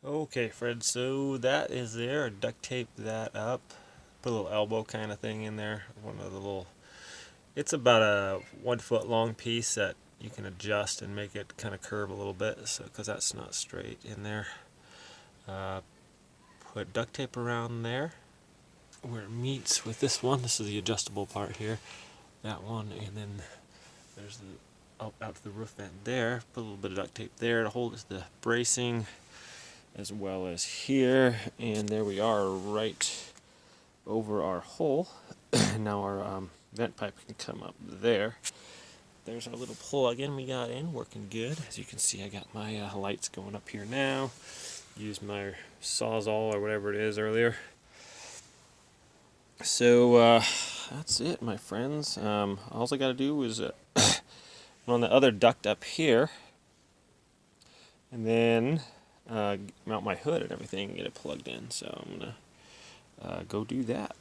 Okay, Fred, so that is there. Duct tape that up. Put a little elbow kind of thing in there. One of the little. It's about a 1 foot long piece that you can adjust and make it kind of curve a little bit, so because that's not straight in there. Uh, Put duct tape around there where it meets with this one. This is the adjustable part here. That one, and then there's the out to the roof vent there. Put a little bit of duct tape there to hold the bracing, as well as here, and there we are right over our hole. Now our vent pipe can come up there. There's our little plug-in we got in, working good. As you can see, I got my lights going up here now. Used my Sawzall or whatever it is earlier. So that's it, my friends. All I got to do is on the other duct up here, and then mount my hood and everything and get it plugged in. So I'm gonna go do that.